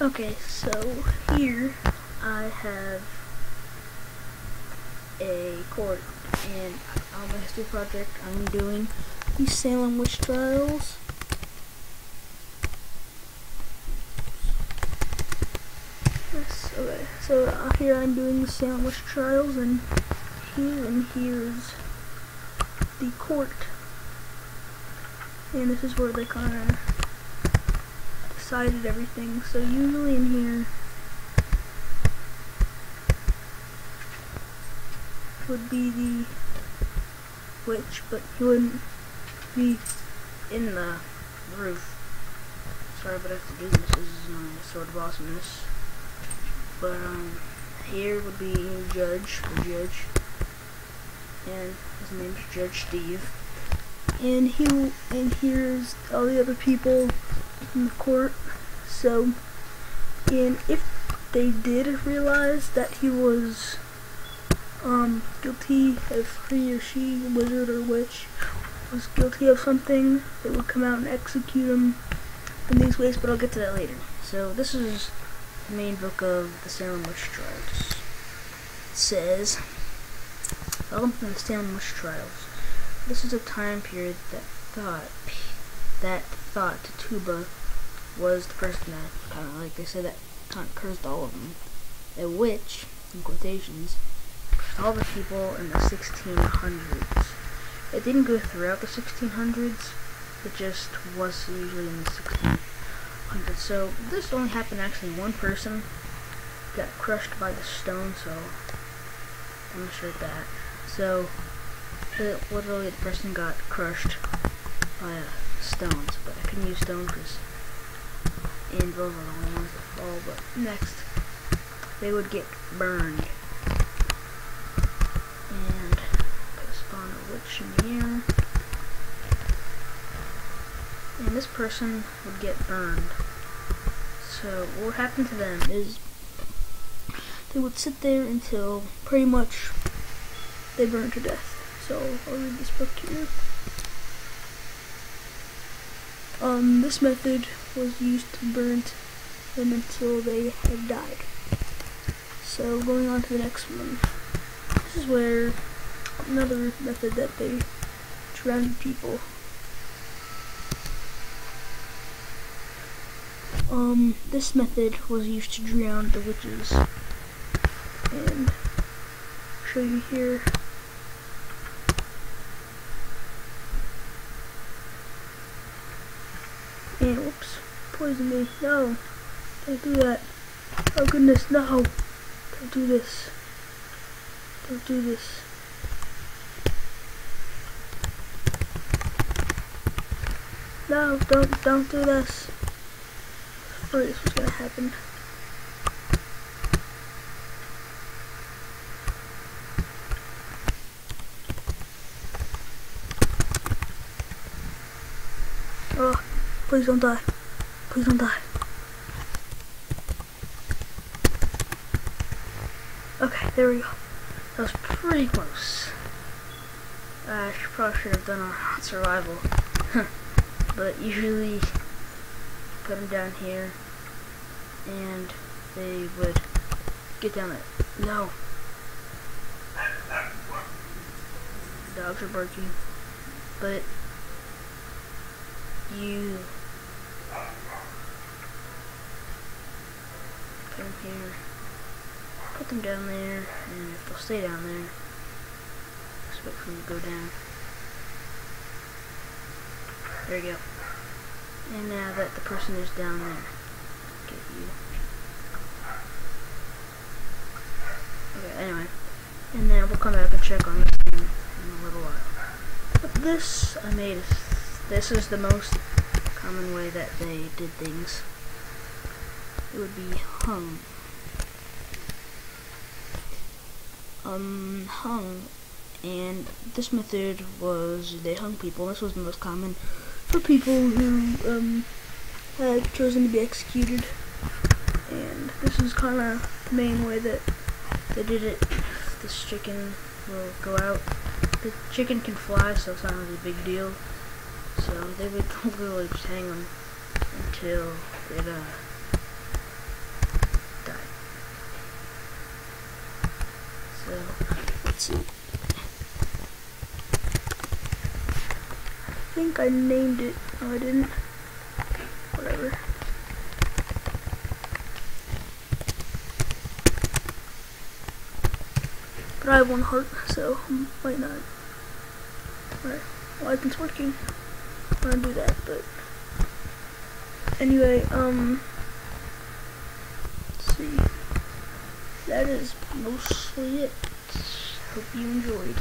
Okay, so here I have a court, and on my history project I'm doing the Salem witch trials. Yes, okay, so here I'm doing the Salem witch trials, and here's the court, and this is where they kind of decided everything. So usually in here would be the witch, but he wouldn't be in the roof. Sorry, but I have to do this. This is my Sword of Awesomeness. But here would be the judge, and his name's Judge Steve. And here's all the other people in the court. So, and if they did realize that he was guilty, if he or she, wizard or witch, was guilty of something, they would come out and execute him in these ways, but I'll get to that later. So this is the main book of the Salem witch trials. It says, "Welcome to the Salem witch trials. This is a time period that thought Tuba was the person that kind of, like they said, that kind of cursed all of them. A witch, in quotations, cursed all the people in the 1600s. It didn't go throughout the 1600s. It just was usually in the 1600s. So this only happened actually one person got crushed by the stone, so I'm not sure that. So literally the person got crushed by stones, but I couldn't use stone because anvils are the only ones that fall. But next, they would get burned, and put a spawn a witch in here, and this person would get burned. So what would happen to them is they would sit there until pretty much they burned to death. So I'll read this book here. This method was used to burn them until they had died. So going on to the next one. This is where another method that they drowned people. This method was used to drown the witches. And I'll show you here. And whoops, poison me. No, don't do that. Oh goodness, no. Don't do this. Don't do this. No, don't do this. I thought this was gonna happen. Oh, please don't die. Please don't die. Okay, there we go. That was pretty close. I probably should have done a survival. But usually put them down here and they would get down there. No. Dogs are barking. But you put them here, put them down there, and if they'll stay down there, just wait for them to go down. There you go. And now that the person is down there, get you. Okay, anyway. And then we'll come back and check on this thing in a little while. But this I made. This is the most common way that they did things. It would be hung. Hung. And this method was they hung people. This was the most common for people who had chosen to be executed. And this is kind of the main way that they did it. This chicken will go out. The chicken can fly, so it's not really a big deal. So they would literally just hang them until it see. I think I named it. No, I didn't. Whatever. But I have 1 heart, so might not. Alright, well, I think it's working. I'm gonna do that, but anyway, let's see. That is mostly it. Hope you enjoyed.